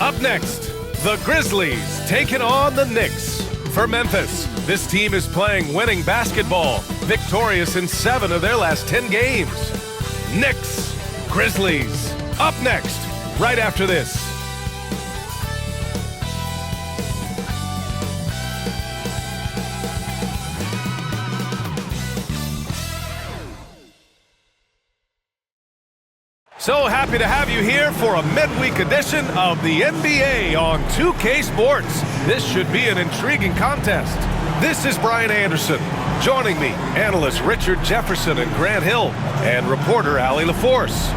Up next, the Grizzlies taking on the Knicks. For Memphis, this team is playing winning basketball, victorious in 7 of their last 10 games. Knicks, Grizzlies, up next, right after this. So happy to have you here for a midweek edition of the NBA on 2K Sports. This should be an intriguing contest. This is Brian Anderson. Joining me, analysts Richard Jefferson and Grant Hill, and reporter Allie LaForce.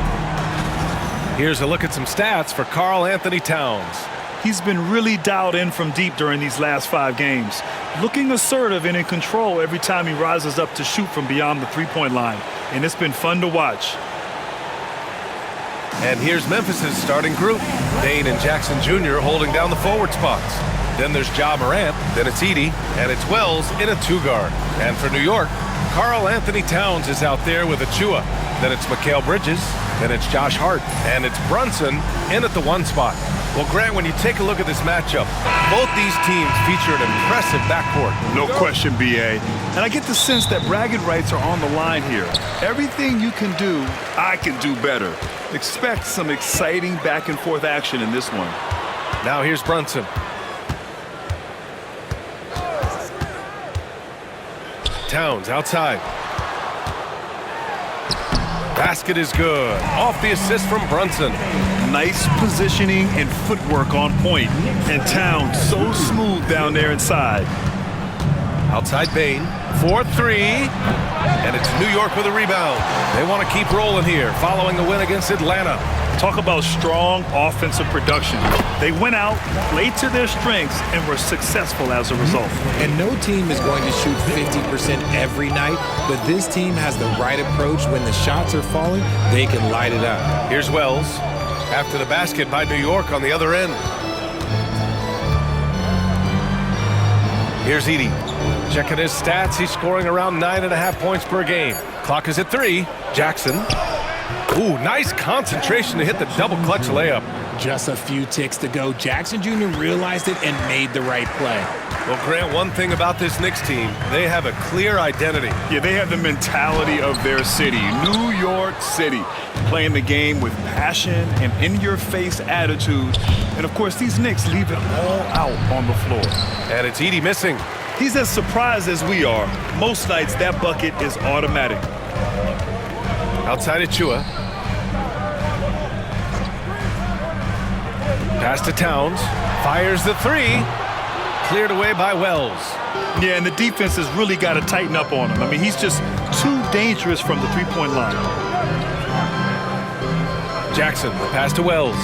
Here's a look at some stats for Karl Anthony Towns. He's been really dialed in from deep during these last 5 games, looking assertive and in control every time he rises up to shoot from beyond the three-point line, and it's been fun to watch. And here's Memphis's starting group. Dane and Jackson Jr. holding down the forward spots. Then there's Ja Morant, then it's Edey, and it's Wells in a 2-guard. And for New York, Karl Anthony Towns is out there with Achua. Then it's Mikal Bridges, then it's Josh Hart, and it's Brunson in at the 1 spot. Well, Grant, when you take a look at this matchup, both these teams feature an impressive backcourt. No question, B.A. And I get the sense that bragging rights are on the line here. Everything you can do, I can do better. Expect some exciting back-and-forth action in this one. Now here's Brunson. Towns outside. Basket is good. Off the assist from Brunson. Nice positioning and footwork on point. And Towns so smooth down there inside. Outside Bane. 4-3. And it's New York with a rebound. They want to keep rolling here following the win against Atlanta. Talk about strong offensive production. They went out, played to their strengths, and were successful as a result. And no team is going to shoot 50% every night, but this team has the right approach. When the shots are falling, they can light it up. Here's Wells after the basket by New York on the other end. Here's Edey. Checking his stats, he's scoring around 9.5 points per game. Clock is at 3. Jackson. Ooh, nice concentration to hit the double clutch layup. Just a few ticks to go. Jackson Jr. realized it and made the right play. Well, Grant, one thing about this Knicks team, they have a clear identity. Yeah, they have the mentality of their city, New York City, playing the game with passion and in-your-face attitude. And, of course, these Knicks leave it all out on the floor. And it's Edey missing. He's as surprised as we are. Most nights, that bucket is automatic. Outside Achua. Pass to Towns. Fires the 3. Cleared away by Wells. Yeah, and the defense has really got to tighten up on him. I mean, he's just too dangerous from the three-point line. Jackson, the pass to Wells.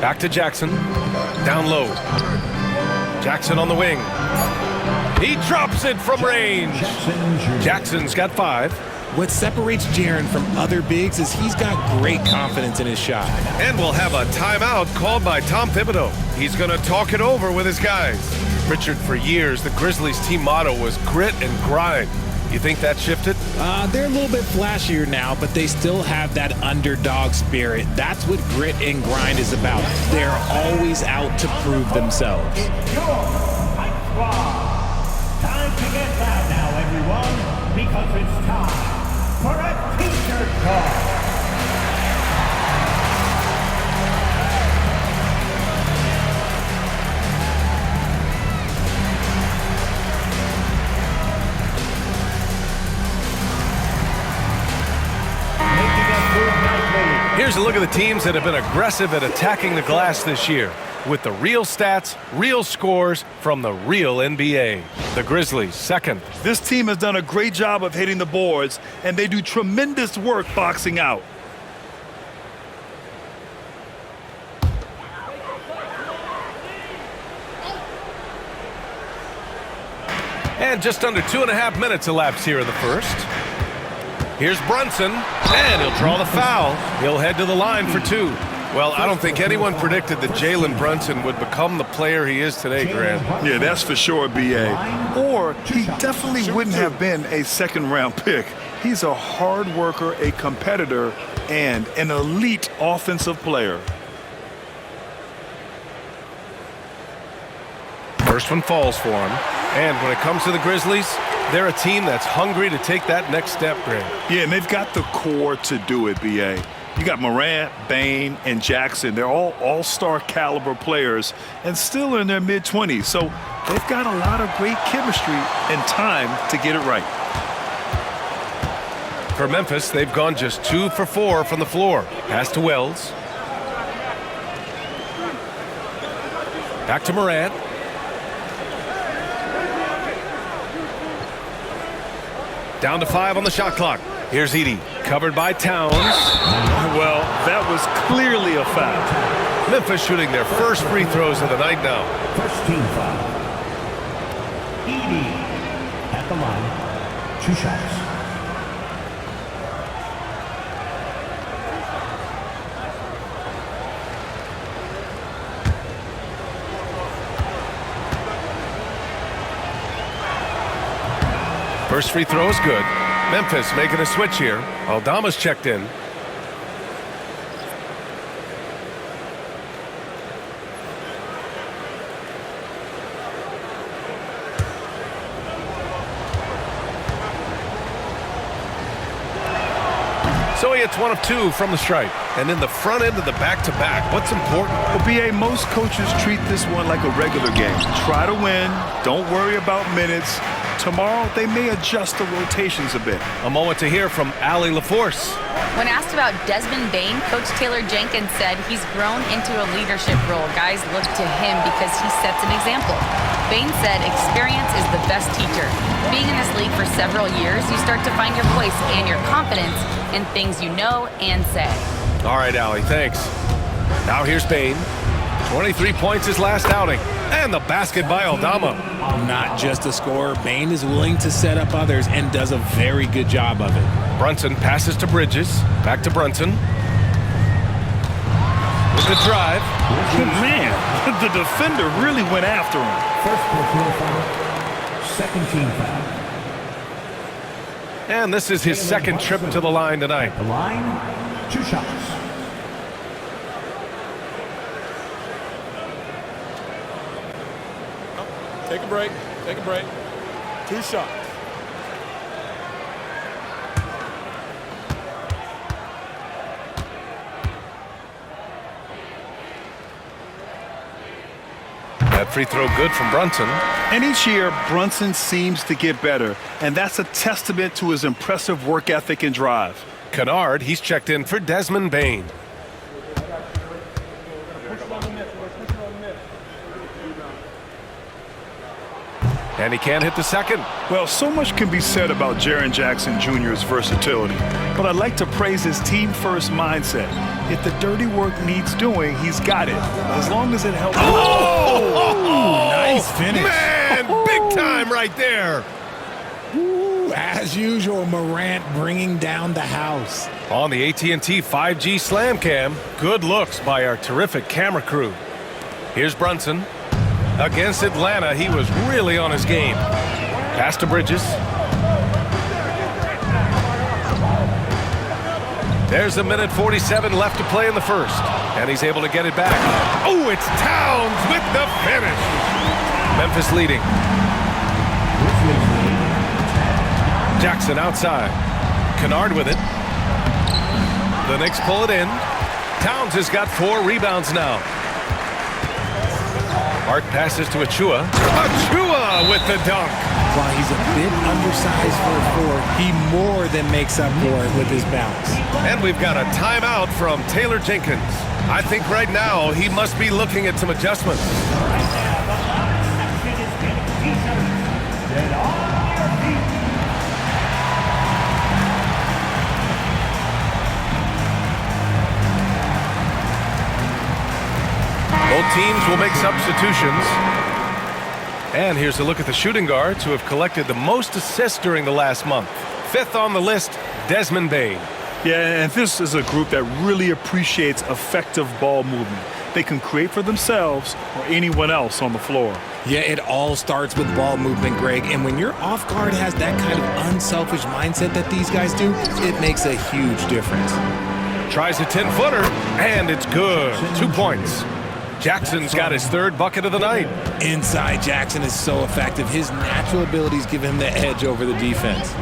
Back to Jackson. Down low. Jackson on the wing. He drops it from range. Jackson's got 5. What separates Jaren from other bigs is he's got great confidence in his shot. And we'll have a timeout called by Tom Thibodeau. He's going to talk it over with his guys. Richard, for years, the Grizzlies team motto was grit and grind. You think that shifted? They're a little bit flashier now, but they still have that underdog spirit. That's what grit and grind is about. They're always out to prove themselves. Time to get loud now, everyone, because it's time for a t-shirt call. Here's a look at the teams that have been aggressive at attacking the glass this year, with the real stats, real scores from the real NBA. The Grizzlies, second. This team has done a great job of hitting the boards, and they do tremendous work boxing out. And just under 2.5 minutes elapsed here in the first. Here's Brunson, and he'll draw the foul. He'll head to the line for 2. Well, I don't think anyone predicted that Jalen Brunson would become the player he is today, Grant. Yeah, that's for sure, B.A. Or he definitely wouldn't have been a second-round pick. He's a hard worker, a competitor, and an elite offensive player. First one falls for him. And when it comes to the Grizzlies, they're a team that's hungry to take that next step, Greg. Yeah, and they've got the core to do it, B.A. You got Morant, Bane, and Jackson. They're all all-star caliber players and still in their mid-20s. So they've got a lot of great chemistry and time to get it right. For Memphis, they've gone just 2 for 4 from the floor. Pass to Wells. Back to Morant. Down to 5 on the shot clock. Here's Edey, covered by Towns. Well, that was clearly a foul. Memphis shooting their first free throws of the night now. First team foul. Edey at the line. 2 shots. First free throw is good. Memphis making a switch here. Aldama's checked in. So he hits 1 of 2 from the stripe. And in the front end of the back-to-back, what's important? Well, B.A., most coaches treat this one like a regular game. Try to win. Don't worry about minutes. Tomorrow, they may adjust the rotations a bit. A moment to hear from Allie LaForce. When asked about Desmond Bane, Coach Taylor Jenkins said he's grown into a leadership role. Guys look to him because he sets an example. Bane said experience is the best teacher. Being in this league for several years, you start to find your voice and your confidence in things you know and say. All right, Allie, thanks. Now here's Bane. 23 points his last outing. And the basket by Aldama. Not just a scorer, Bane is willing to set up others and does a very good job of it. Brunson passes to Bridges. Back to Brunson. With the drive. Man, the defender really went after him. First personal foul. Second team foul. And this is his second trip to the line tonight. The line. 2 shots. Take a break. Take a break. 2 shots. That free throw good from Brunson. And each year, Brunson seems to get better, and that's a testament to his impressive work ethic and drive. Kennard, he's checked in for Desmond Bane. And he can't hit the second. Well, so much can be said about Jaren Jackson Jr.'s versatility, but I'd like to praise his team-first mindset. If the dirty work needs doing, he's got it, as long as it helps. Oh! Nice finish. Man, big time right there. Ooh, as usual, Morant bringing down the house. On the AT&T 5G Slam Cam, good looks by our terrific camera crew. Here's Brunson. Against Atlanta, he was really on his game. Pass to Bridges. There's 1:47 left to play in the first. And he's able to get it back. Oh, it's Towns with the finish. Memphis leading. Jackson outside. Kennard with it. The Knicks pull it in. Towns has got 4 rebounds now. Hart passes to Achua. Achua with the dunk. While he's a bit undersized for a 4, he more than makes up for it with his bounce. And we've got a timeout from Taylor Jenkins. I think right now he must be looking at some adjustments. Both teams will make substitutions. And here's a look at the shooting guards who have collected the most assists during the last month. 5th on the list, Desmond Bane. Yeah, and this is a group that really appreciates effective ball movement. They can create for themselves or anyone else on the floor. Yeah, it all starts with ball movement, Greg. And when your off guard has that kind of unselfish mindset that these guys do, it makes a huge difference. Tries a 10-footer, and it's good. 2 points. Jackson's got his third bucket of the night. Inside Jackson is so effective. His natural abilities give him the edge over the defense.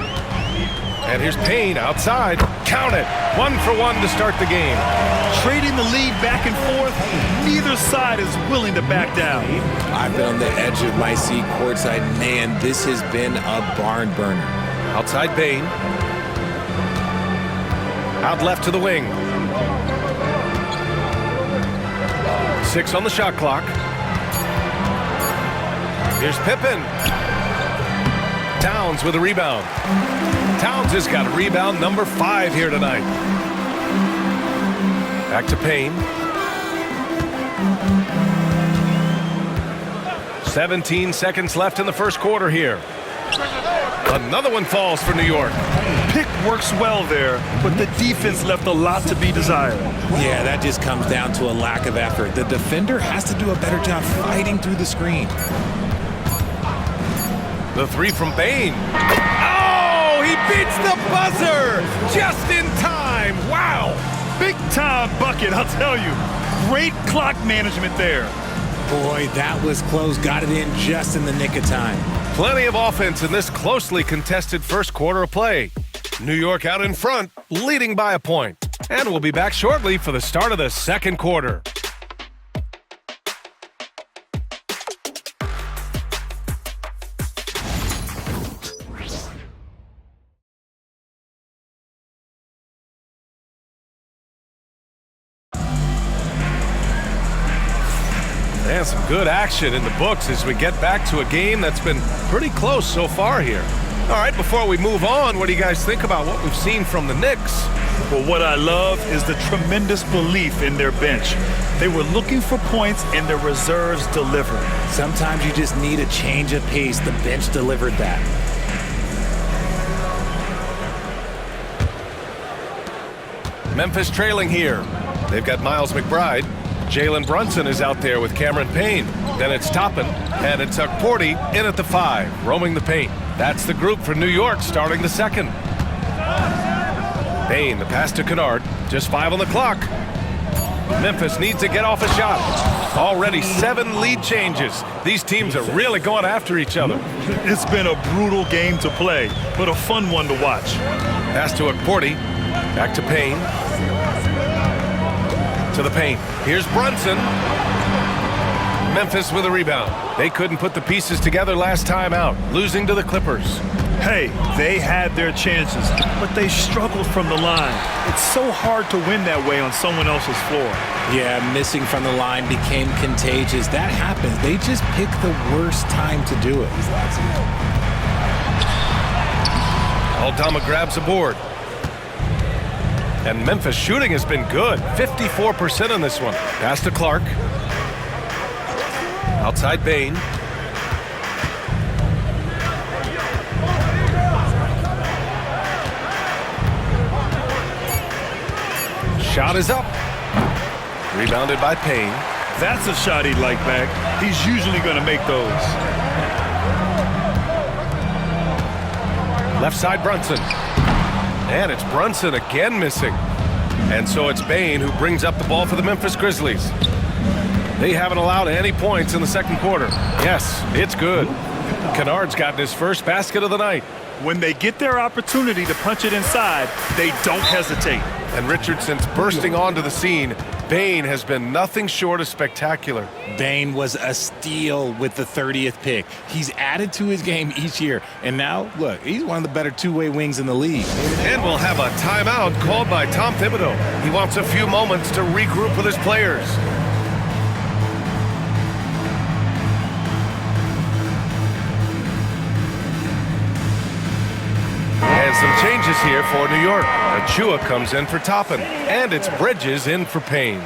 And here's Payne outside. Count it. 1 for 1 to start the game. Trading the lead back and forth, neither side is willing to back down. I've been on the edge of my seat courtside. Man, this has been a barn burner. Outside Payne. Out left to the wing. 6 on the shot clock. Here's Pippen. Towns with a rebound. Towns has got rebound number 5 here tonight. Back to Payne. 17 seconds left in the first quarter here. Another one falls for New York. Pick works well there, but the defense left a lot to be desired. Yeah, that just comes down to a lack of effort. The defender has to do a better job fighting through the screen. The 3 from Payne. Oh, he beats the buzzer just in time. Wow. Big time bucket, I'll tell you. Great clock management there. Boy, that was close. Got it in just in the nick of time. Plenty of offense in this closely contested first quarter of play. New York out in front, leading by a point. And we'll be back shortly for the start of the second quarter. And some good action in the books as we get back to a game that's been pretty close so far here. All right, before we move on, what do you guys think about what we've seen from the Knicks? Well, what I love is the tremendous belief in their bench. They were looking for points and their reserves delivered. Sometimes you just need a change of pace. The bench delivered that. Memphis trailing here. They've got Miles McBride. Jalen Brunson is out there with Cameron Payne. Then it's Toppin, and it's Porty in at the 5, roaming the paint. That's the group for New York starting the second. Payne, the pass to Kennard. Just 5 on the clock. Memphis needs to get off a shot. Already 7 lead changes. These teams are really going after each other. It's been a brutal game to play, but a fun one to watch. Pass to Porty. Back to Payne. To the paint. Here's Brunson. Memphis with a rebound. They couldn't put the pieces together last time out, losing to the Clippers. Hey, they had their chances, but they struggled from the line. It's so hard to win that way on someone else's floor. Yeah, missing from the line became contagious. That happens. They just pick the worst time to do it. Aldama grabs a board. And Memphis shooting has been good. 54% on this one. Pass to Clark. Outside Payne. Shot is up. Rebounded by Payne. That's a shot he'd like back. He's usually going to make those. Left side Brunson. And it's Brunson again missing. And so it's Payne who brings up the ball for the Memphis Grizzlies. They haven't allowed any points in the second quarter. Yes, it's good. Kennard's gotten his first basket of the night. When they get their opportunity to punch it inside, they don't hesitate. And Richardson's bursting onto the scene. Payne has been nothing short of spectacular. Payne was a steal with the 30th pick. He's added to his game each year. And now, look, he's one of the better two-way wings in the league. And we'll have a timeout called by Tom Thibodeau. He wants a few moments to regroup with his players. And some changes here for New York. Achua comes in for Toppin, and it's Bridges in for Payne.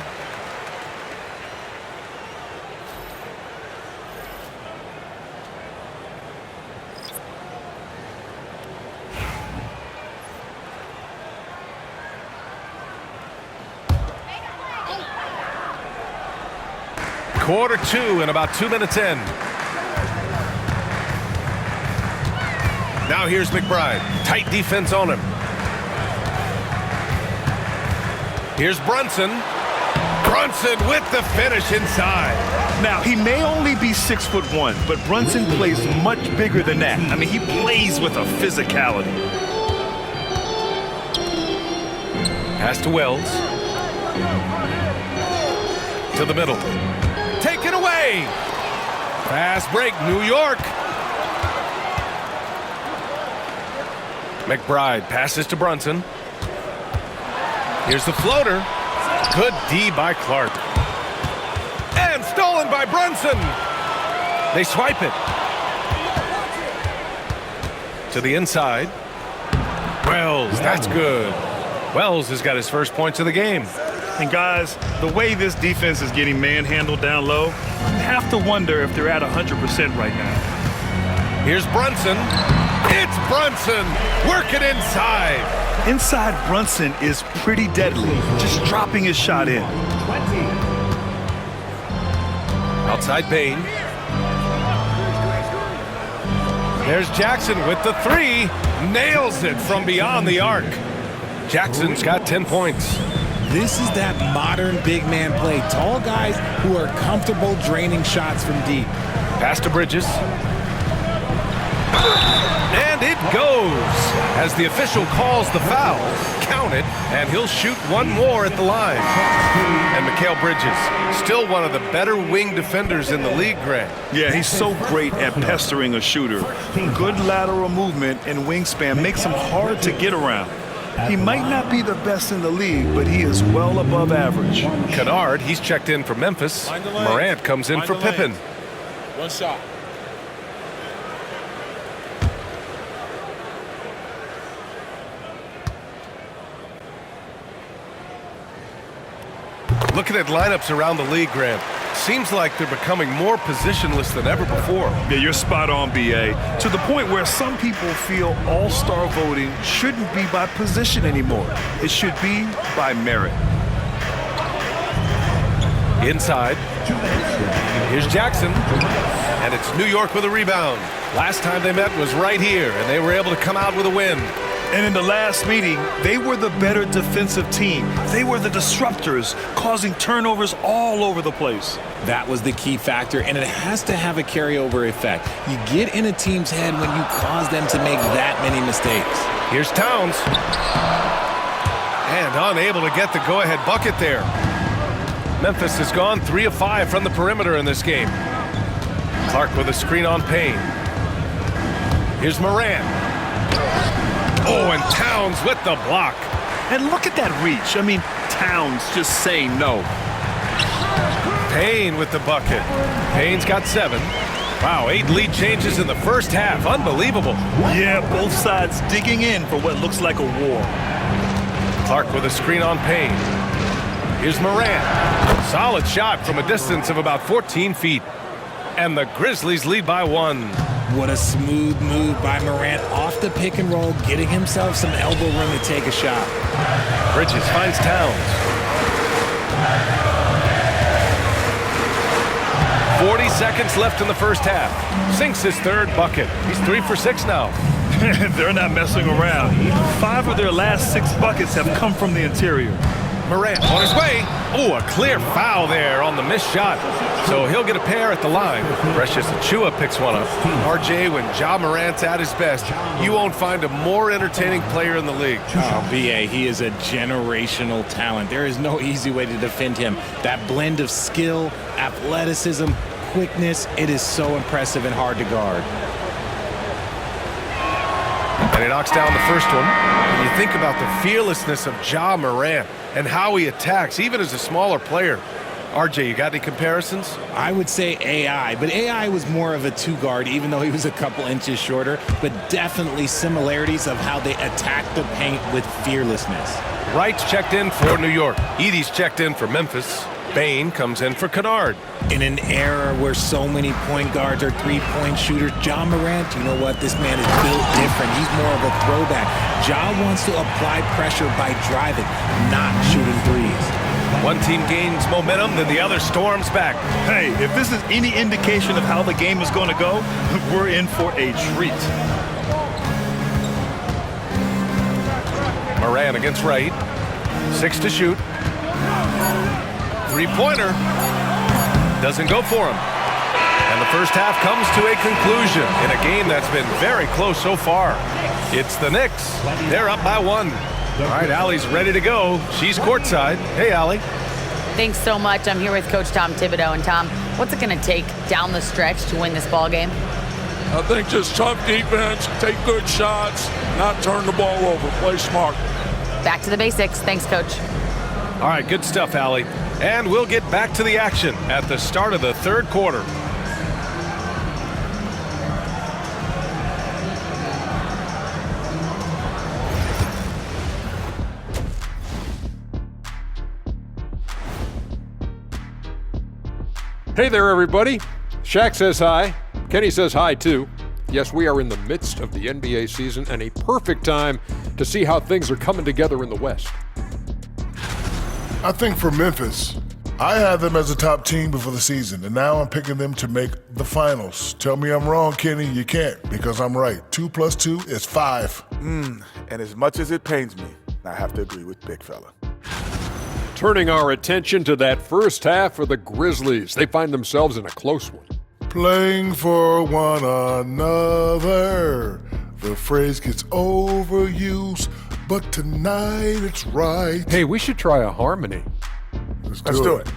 Quarter 2 and about 2 minutes in. Now here's McBride. Tight defense on him. Here's Brunson. Brunson with the finish inside. Now, he may only be 6'1", but Brunson plays much bigger than that. I mean, he plays with a physicality. Pass to Wells. To the middle. Taken away. Fast break, New York. McBride passes to Brunson. Here's the floater. Good D by Clark. And stolen by Brunson. They swipe it. To the inside. Wells, that's good. Wells has got his first points of the game. And guys, the way this defense is getting manhandled down low, you have to wonder if they're at 100% right now. Here's Brunson. It's Brunson working inside. Inside Brunson is pretty deadly, just dropping his shot in. Outside Bain. There's Jackson with the three. Nails it from beyond the arc. Jackson's got 10 points. This is that modern big man play. Tall guys who are comfortable draining shots from deep. Pass to Bridges. And it goes. As the official calls the foul, count it, and he'll shoot one more at the line. And Mikal Bridges, still one of the better wing defenders in the league, Grant. Yeah, he's so great at pestering a shooter. Good lateral movement and wingspan makes him hard to get around. He might not be the best in the league, but he is well above average. Kennard, he's checked in for Memphis. Morant comes in for Pippen. One shot. Looking at lineups around the league, Grant, seems like they're becoming more positionless than ever before. Yeah, you're spot on, B.A. To the point where some people feel all-star voting shouldn't be by position anymore. It should be by merit. Inside. Here's Jackson. And it's New York with a rebound. Last time they met was right here, and they were able to come out with a win. And in the last meeting, they were the better defensive team. They were the disruptors, causing turnovers all over the place. That was the key factor, and it has to have a carryover effect. You get in a team's head when you cause them to make that many mistakes. Here's Towns. And unable to get the go-ahead bucket there. Memphis has gone 3 of 5 from the perimeter in this game. Clark with a screen on Payne. Here's Morant. Oh, and Towns with the block. And look at that reach. I mean, Towns just saying no. Payne with the bucket. Payne's got 7. Wow, 8 lead changes in the first half. Unbelievable. Yeah, both sides digging in for what looks like a war. Clark with a screen on Payne. Here's Morant. Solid shot from a distance of about 14 feet. And the Grizzlies lead by 1. What a smooth move by Morant off the pick and roll, getting himself some elbow room to take a shot. Bridges finds Towns. 40 seconds left in the first half. Sinks his 3rd bucket. He's 3 for 6 now. They're not messing around. 5 of their last 6 buckets have come from the interior. Morant on his way. Oh, a clear foul there on the missed shot. So he'll get a pair at the line. Precious Achiuwa picks one up. RJ, when Ja Morant's at his best, you won't find a more entertaining player in the league. Oh, B.A., he is a generational talent. There is no easy way to defend him. That blend of skill, athleticism, quickness, it is so impressive and hard to guard. And he knocks down the first one. When you think about the fearlessness of Ja Morant and how he attacks, even as a smaller player. RJ, you got any comparisons? I would say AI, but AI was more of a 2-guard, even though he was a couple inches shorter, but definitely similarities of how they attack the paint with fearlessness. Wright's checked in for New York. Edey's checked in for Memphis. Bain comes in for Kennard. In an era where so many point guards are 3-point shooters, Ja Morant, you know what? This man is built different. He's more of a throwback. Ja wants to apply pressure by driving, not shooting threes. One team gains momentum, then the other storms back. Hey, if this is any indication of how the game is going to go, we're in for a treat. Morant against Wright. 6 to shoot. Three-pointer doesn't go for him. And the first half comes to a conclusion in a game that's been very close so far. It's the Knicks. They're up by 1. All right, Allie's ready to go. She's courtside. Hey, Allie. Thanks so much. I'm here with Coach Tom Thibodeau. And Tom, what's it going to take down the stretch to win this ball game? I think just tough defense, take good shots, not turn the ball over, play smart. Back to the basics. Thanks, Coach. All right, good stuff, Allie. And we'll get back to the action at the start of the third quarter. Hey there, everybody. Shaq says hi. Kenny says hi, too. Yes, we are in the midst of the NBA season and a perfect time to see how things are coming together in the West. I think for Memphis, I had them as a top team before the season, and now I'm picking them to make the finals. Tell me I'm wrong, Kenny. You can't, because I'm right. 2 + 2 is 5. And as much as it pains me, I have to agree with Big Fella. Turning our attention to that first half for the Grizzlies. They find themselves in a close one. Playing for one another. The phrase gets overused, but tonight it's right. Hey, we should try a harmony. Let's do it.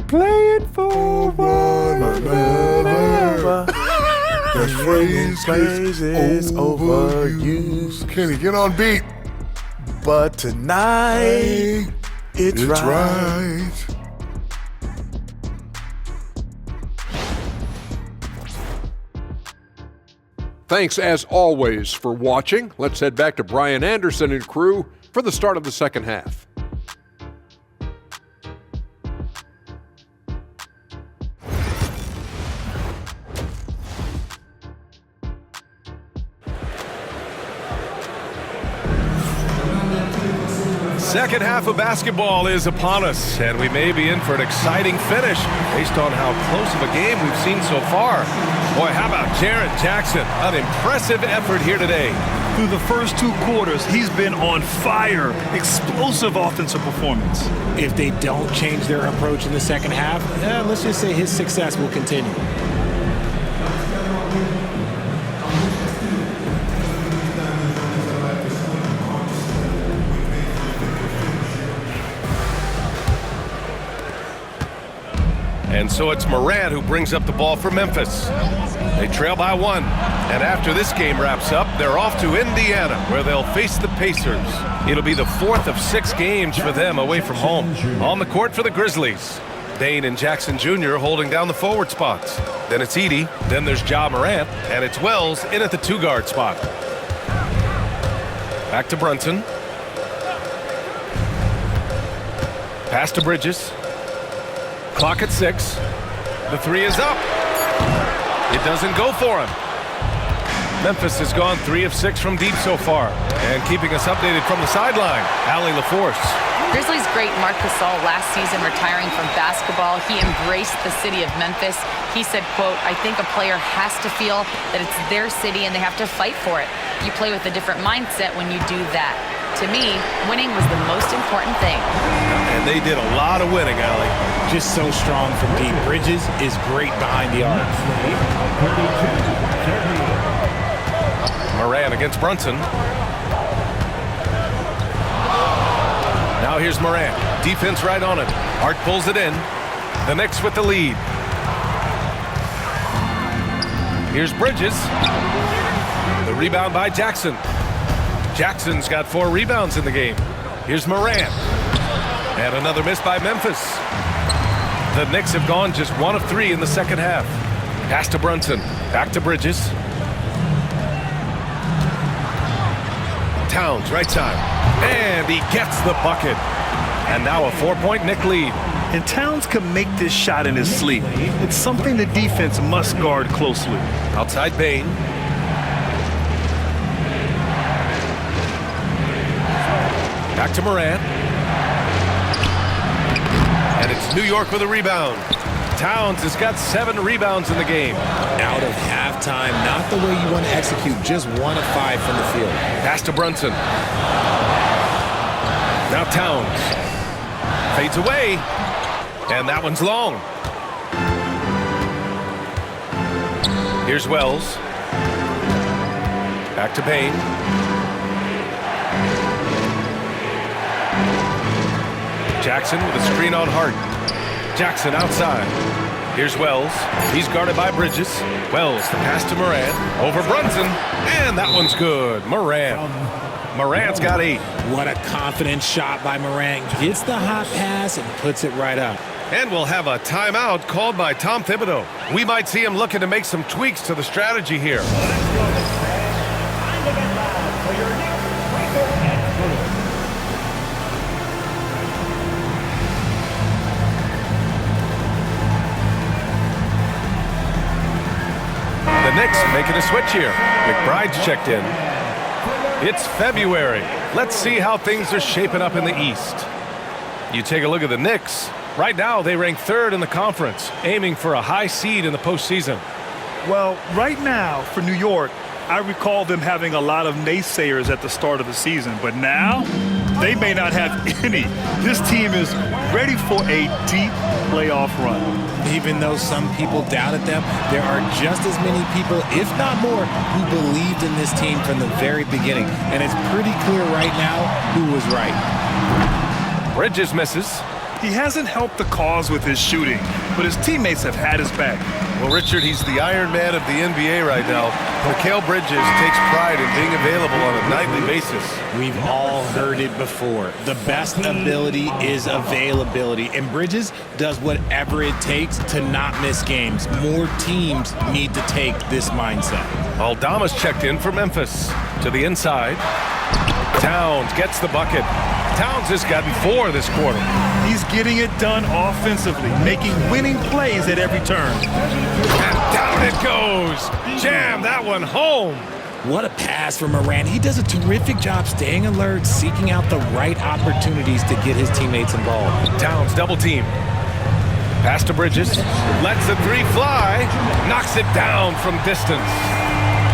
Playing for one another. That phrase gets overused. Kenny, get on beat. But tonight, it's right. Thanks, as always, for watching. Let's head back to Brian Anderson and crew for the start of the second half. Second half of basketball is upon us, and we may be in for an exciting finish based on how close of a game we've seen so far. Boy, how about Jaren Jackson? An impressive effort here today. Through the first 2 quarters, he's been on fire. Explosive offensive performance. If they don't change their approach in the second half, let's just say his success will continue. And so it's Morant who brings up the ball for Memphis. They trail by 1. And after this game wraps up, they're off to Indiana, where they'll face the Pacers. It'll be the 4th of 6 games for them away from home. On the court for the Grizzlies, Dane and Jackson Jr. holding down the forward spots. Then it's Edey. Then there's Ja Morant. And it's Wells in at the 2-guard spot. Back to Brunson. Pass to Bridges. Clock at 6. The 3 is up. It doesn't go for him. Memphis has gone 3 of 6 from deep so far. And keeping us updated from the sideline, Allie LaForce. Grizzlies great Marc Gasol last season retiring from basketball. He embraced the city of Memphis. He said, quote, "I think a player has to feel that it's their city and they have to fight for it. You play with a different mindset when you do that. To me, winning was the most important thing." And they did a lot of winning, Allie. Just so strong from deep. Bridges is great behind the arc. Morant against Brunson. Now here's Morant. Defense right on it. Hart pulls it in. The Knicks with the lead. Here's Bridges. The rebound by Jackson. Jackson's got 4 rebounds in the game. Here's Morant. And another miss by Memphis. The Knicks have gone just 1 of 3 in the second half. Pass to Brunson. Back to Bridges. Towns, right side. And he gets the bucket. And now a 4-point Knick lead. And Towns can make this shot in his sleep. It's something the defense must guard closely. Outside Bane. Back to Morant. And it's New York with a rebound. Towns has got 7 rebounds in the game. Out of halftime, not the way you want to execute, just 1 of 5 from the field. Pass to Brunson. Now Towns. Fades away. And that one's long. Here's Wells. Back to Bain. Jackson with a screen on Hart. Jackson outside. Here's Wells. He's guarded by Bridges. Wells, the pass to Morant. Over Brunson. And that one's good. Morant's got 8. What a confident shot by Morant. Gets the hot pass and puts it right up. And we'll have a timeout called by Tom Thibodeau. We might see him looking to make some tweaks to the strategy here. Time to get loud for your next breaker and crew. The Knicks making a switch here. McBride's checked in. It's February. Let's see how things are shaping up in the East. You take a look at the Knicks. Right now, they rank 3rd in the conference, aiming for a high seed in the postseason. Well, right now, for New York, I recall them having a lot of naysayers at the start of the season, but now they may not have any. This team is ready for a deep playoff run. Even though some people doubted them, there are just as many people, if not more, who believed in this team from the very beginning. And it's pretty clear right now who was right. Bridges misses. He hasn't helped the cause with his shooting, but his teammates have had his back. Well, Richard, he's the Iron Man of the NBA right now. Mikal Bridges takes pride in being available on a nightly basis. We've all heard it before. The best ability is availability, and Bridges does whatever it takes to not miss games. More teams need to take this mindset. Aldama's checked in for Memphis. To the inside. Towns gets the bucket. Towns has gotten 4 this quarter. He's getting it done offensively, making winning plays at every turn. And down it goes. Jam that one home. What a pass from Morant. He does a terrific job staying alert, seeking out the right opportunities to get his teammates involved. Towns double team. Pass to Bridges. Lets the 3 fly. Knocks it down from distance.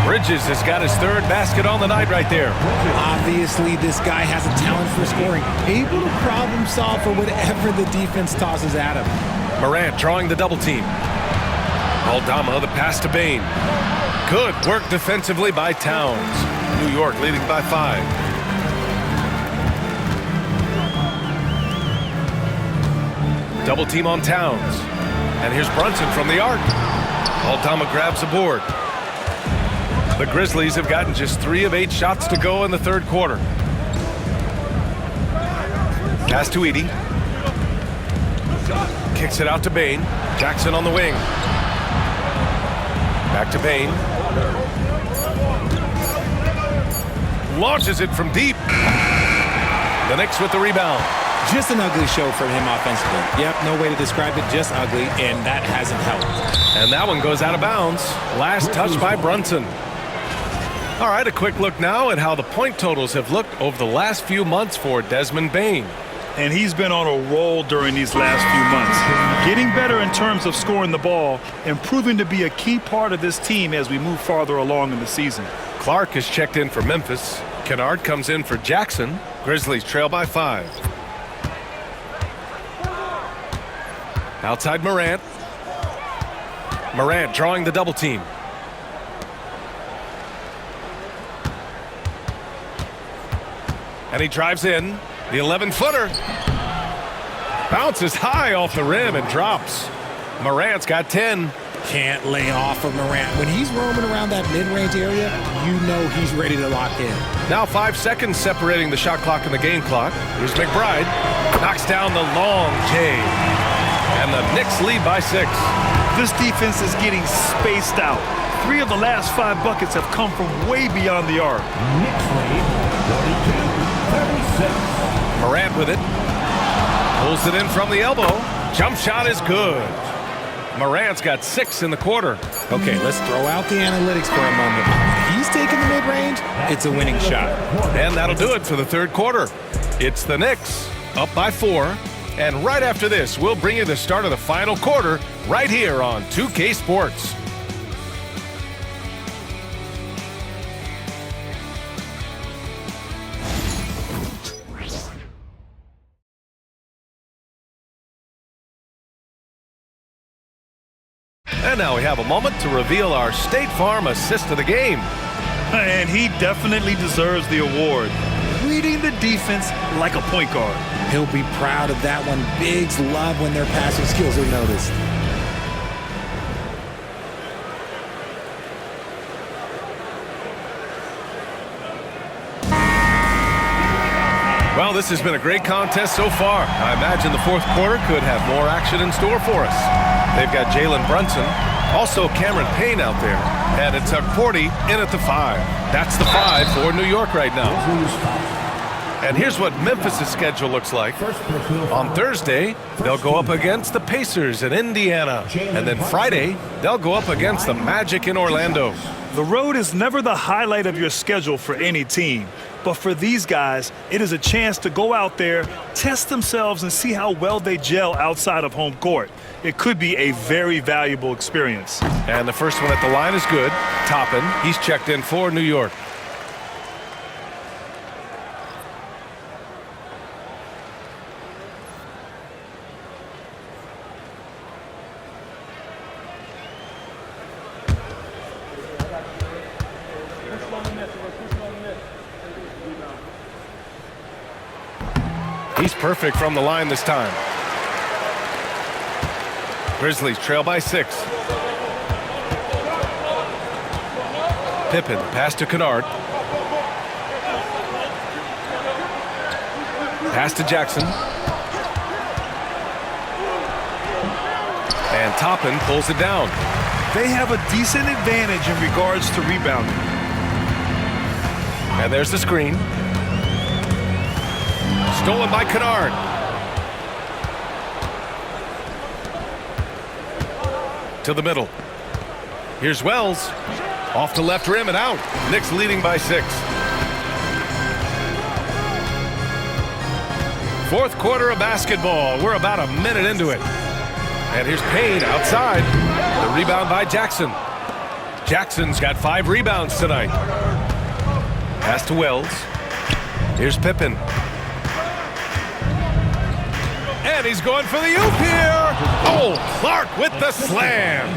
Bridges has got his 3rd basket on the night right there. Obviously, this guy has a talent for scoring, able to problem solve for whatever the defense tosses at him. Morant drawing the double team. Aldama, the pass to Bain. Good work defensively by Towns. New York leading by 5. Double team on Towns. And here's Brunson from the arc. Aldama grabs the board. The Grizzlies have gotten just 3 of 8 shots to go in the 3rd quarter. Pass to Edey. Kicks it out to Bain. Jackson on the wing. Back to Bain. Launches it from deep. The Knicks with the rebound. Just an ugly show from him offensively. Yep, no way to describe it, just ugly, and that hasn't helped. And that one goes out of bounds. Last touch by Brunson. All right, a quick look now at how the point totals have looked over the last few months for Desmond Bain. And he's been on a roll during these last few months. Getting better in terms of scoring the ball and proving to be a key part of this team as we move farther along in the season. Clark is checked in for Memphis. Kennard comes in for Jackson. Grizzlies trail by 5. Outside Morant. Morant drawing the double team. And he drives in. The 11-footer. Bounces high off the rim and drops. Morant's got 10. Can't lay off of Morant. When he's roaming around that mid-range area, you know he's ready to lock in. Now 5 seconds separating the shot clock and the game clock. Here's McBride. Knocks down the long J. And the Knicks lead by 6. This defense is getting spaced out. 3 of the last 5 buckets have come from way beyond the arc. Knicks lead 42-36. Morant with it. Pulls it in from the elbow. Jump shot is good. Morant's got 6 in the quarter. Okay, let's throw out the analytics for a moment. He's taking the mid-range. It's a winning shot. And that'll do it for the 3rd quarter. It's the Knicks up by 4. And right after this, we'll bring you the start of the final quarter right here on 2K Sports. And now we have a moment to reveal our State Farm assist of the game. And he definitely deserves the award. Reading the defense like a point guard. He'll be proud of that one. Bigs love when their passing skills are noticed. Well, this has been a great contest so far. I imagine the fourth quarter could have more action in store for us. They've got Jalen Brunson, also Cameron Payne out there, and it's Tuck Forty in at the 5. That's the 5 for New York right now. And here's what Memphis' schedule looks like. On Thursday, they'll go up against the Pacers in Indiana. And then Friday, they'll go up against the Magic in Orlando. The road is never the highlight of your schedule for any team. But for these guys, it is a chance to go out there, test themselves, and see how well they gel outside of home court. It could be a very valuable experience. And the first one at the line is good. Toppin, he's checked in for New York. He's perfect from the line this time. Grizzlies trail by 6. Pippen, pass to Kennard. Pass to Jackson. And Toppin pulls it down. They have a decent advantage in regards to rebounding. And there's the screen. Stolen by Kennard. To the middle. Here's Wells. Off to left rim and out. Knicks leading by 6. Fourth quarter of basketball. We're about a minute into it. And here's Payne outside. The rebound by Jackson. Jackson's got 5 rebounds tonight. Pass to Wells. Here's Pippen. And he's going for the oop here. Oh, Clark with the slam.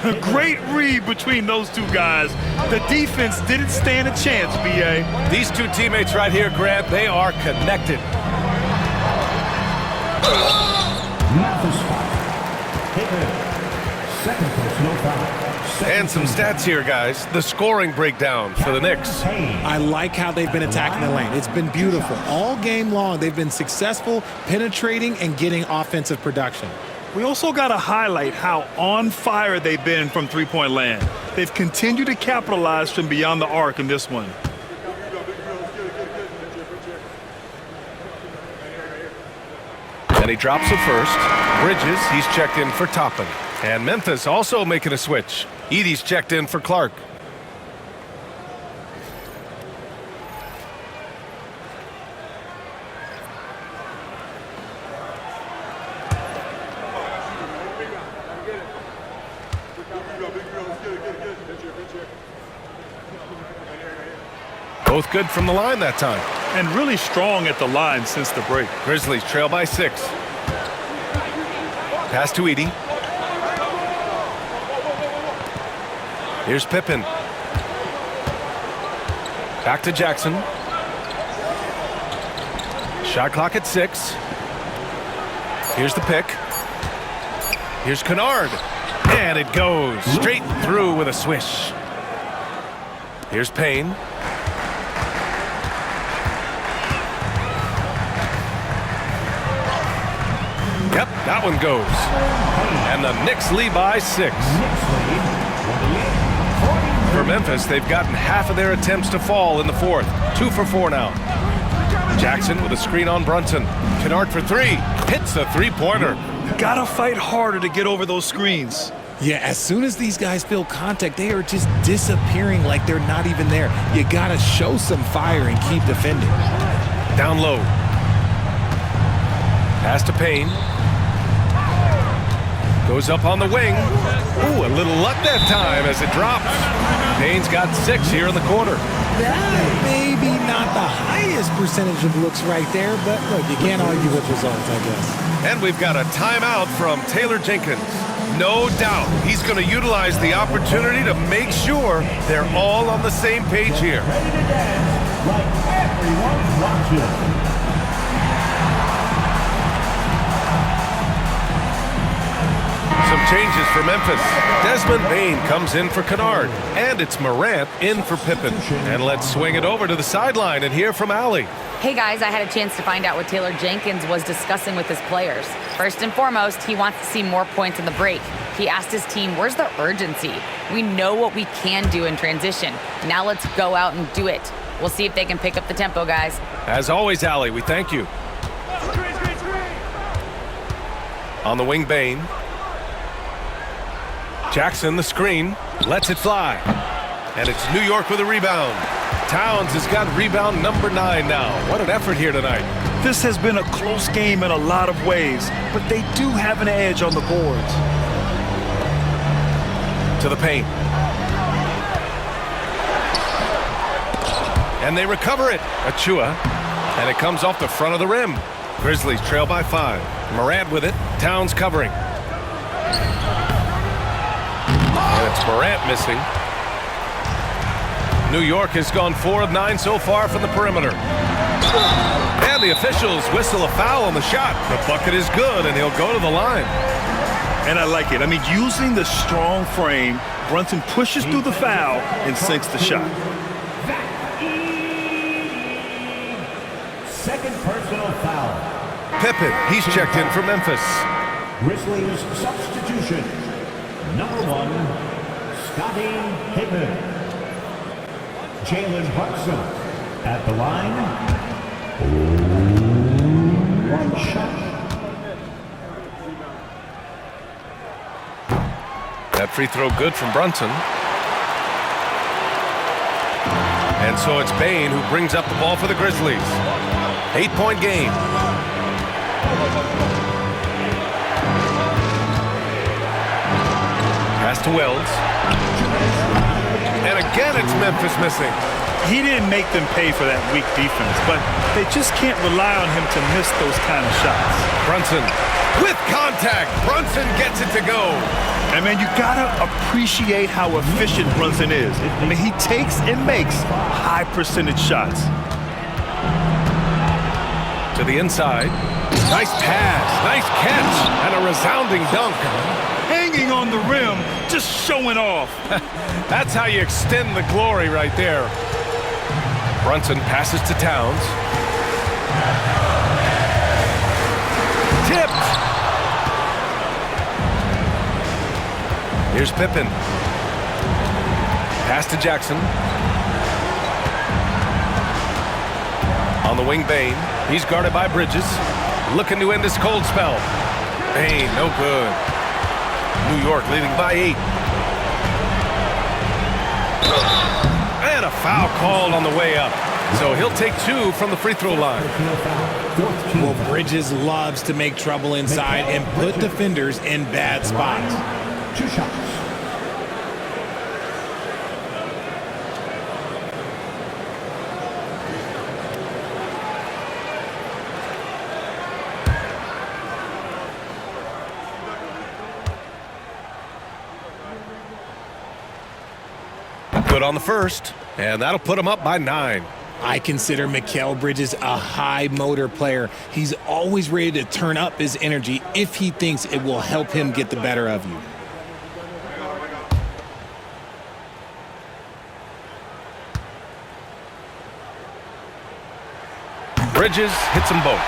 A great read between those two guys. The defense didn't stand a chance, B.A. These two teammates right here, Grant, they are connected. Memphis second personal foul. And some stats here, guys. The scoring breakdown for the Knicks. I like how they've been attacking the lane. It's been beautiful. All game long, they've been successful penetrating and getting offensive production. We also got to highlight how on fire they've been from three-point land. They've continued to capitalize from beyond the arc in this one. And he drops it first. Bridges, he's checked in for Toppin. And Memphis also making a switch. Edey's checked in for Clark. Both good from the line that time. And really strong at the line since the break. Grizzlies trail by 6. Pass to Edey. Here's Pippen. Back to Jackson. Shot clock at 6. Here's the pick. Here's Kennard. And it goes straight through with a swish. Here's Payne. Yep, that one goes. And the Knicks lead by 6. For Memphis, they've gotten half of their attempts to fall in the fourth. 2 for 4 now. Jackson with a screen on Brunson. Kennard for 3. Hits the three-pointer. Gotta fight harder to get over those screens. Yeah, as soon as these guys feel contact, they are just disappearing like they're not even there. You gotta show some fire and keep defending. Down low. Pass to Payne. Goes up on the wing. Ooh, a little luck that time as it drops. Payne's got 6 here in the quarter. That maybe not the highest percentage of looks right there, but look, you can't argue with results, I guess. And we've got a timeout from Taylor Jenkins. No doubt he's going to utilize the opportunity to make sure they're all on the same page here. Ready to dance like everyone's watching. Some changes for Memphis. Desmond Bane comes in for Kennard, and it's Morant in for Pippen. And let's swing it over to the sideline and hear from Allie. Hey guys, I had a chance to find out what Taylor Jenkins was discussing with his players. First and foremost, he wants to see more points in the break. He asked his team, where's the urgency? We know what we can do in transition. Now let's go out and do it. We'll see if they can pick up the tempo, guys. As always, Allie, we thank you. On the wing, Bane. Jackson, the screen, lets it fly. And it's New York with a rebound. Towns has got rebound number 9 now. What an effort here tonight. This has been a close game in a lot of ways, but they do have an edge on the boards. To the paint. And they recover it. Achua. And it comes off the front of the rim. Grizzlies trail by 5. Morant with it. Towns covering. And it's Morant missing. New York has gone 4 of 9 so far from the perimeter. And the officials whistle a foul on the shot. The bucket is good, and he'll go to the line. And I like it. I mean, using the strong frame, Brunson pushes through the foul and sinks the shot. Second personal foul. Pippen, he's checked in for Memphis. Grizzlies substitution. Number 1, Scotty Pippen. Jalen Brunson at the line. 1 shot. That free throw good from Brunson. And so it's Bane who brings up the ball for the Grizzlies. 8-point game. Pass to Wells. And again, it's Memphis missing. He didn't make them pay for that weak defense, but they just can't rely on him to miss those kind of shots. Brunson with contact. Brunson gets it to go. And man, you gotta appreciate how efficient Brunson is. I mean, he takes and makes high percentage shots. To the inside. Nice pass, nice catch, and a resounding dunk. Hanging on the rim, just showing off. That's how you extend the glory right there. Brunson passes to Towns. Tipped. Here's Pippen. Pass to Jackson. On the wing, Bane. He's guarded by Bridges. Looking to end this cold spell. Bane, no good. New York leading by 8. And a foul called on the way up. So he'll take 2 from the free throw line. Well, Bridges loves to make trouble inside and put defenders in bad spots. 2 shots. Good on the first, and that'll put him up by 9. I consider Mikal Bridges a high motor player. He's always ready to turn up his energy if he thinks it will help him get the better of you. Bridges hits them both.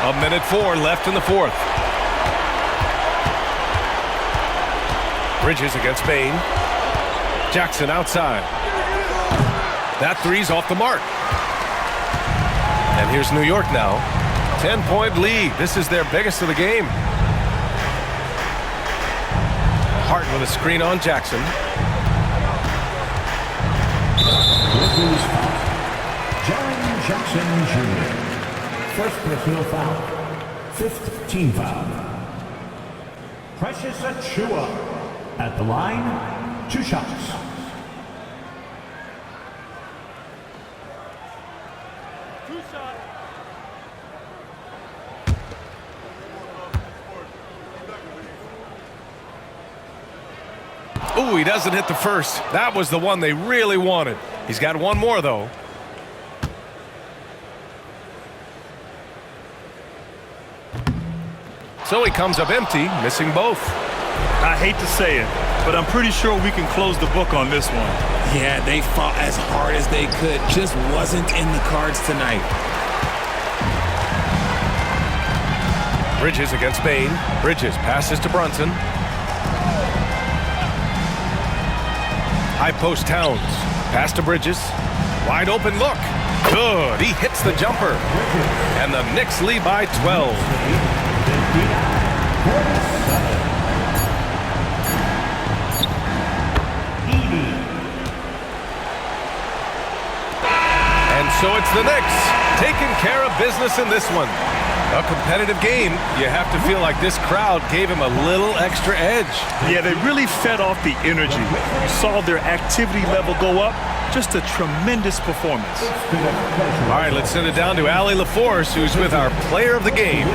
1:04 left in the 4th. Bridges against Bane. Jackson outside. That three's off the mark. And here's New York now. 10-point lead. This is their biggest of the game. Hart with a screen on Jackson. Jaren Jackson Jr. First personal foul. 5th team foul. Precious Achua at the line. 2 shots. Ooh, he doesn't hit the first. That was the one they really wanted. He's got one more, though. So he comes up empty, missing both. I hate to say it, but I'm pretty sure we can close the book on this one. Yeah, they fought as hard as they could. Just wasn't in the cards tonight. Bridges against Bain. Bridges passes to Brunson. High post Towns. Pass to Bridges. Wide open look. Good. He hits the jumper. And the Knicks lead by 12. And so it's the Knicks taking care of business in this one. A competitive game. You have to feel like this crowd gave him a little extra edge. Yeah, they really fed off the energy. You saw their activity level go up. Just a tremendous performance. All right, let's send it down to Allie LaForce, who's with our player of the game.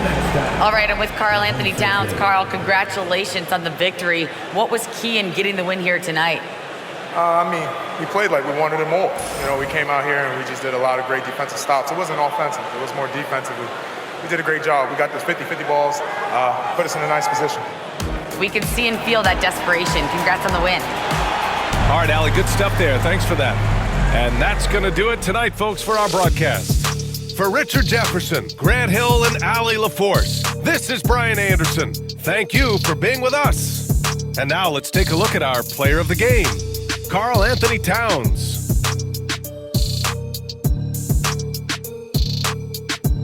All right, I'm with Karl Anthony Towns. Karl, congratulations on the victory. What was key in getting the win here tonight? We played like we wanted it more. You know, we came out here and we just did a lot of great defensive stops. It wasn't offensive. It was more defensive. We did a great job. We got those 50-50 balls, put us in a nice position. We can see and feel that desperation. Congrats on the win. All right, Allie, good stuff there. Thanks for that. And that's going to do it tonight, folks, for our broadcast. For Richard Jefferson, Grant Hill, and Allie LaForce, this is Brian Anderson. Thank you for being with us. And now let's take a look at our player of the game, Karl Anthony Towns.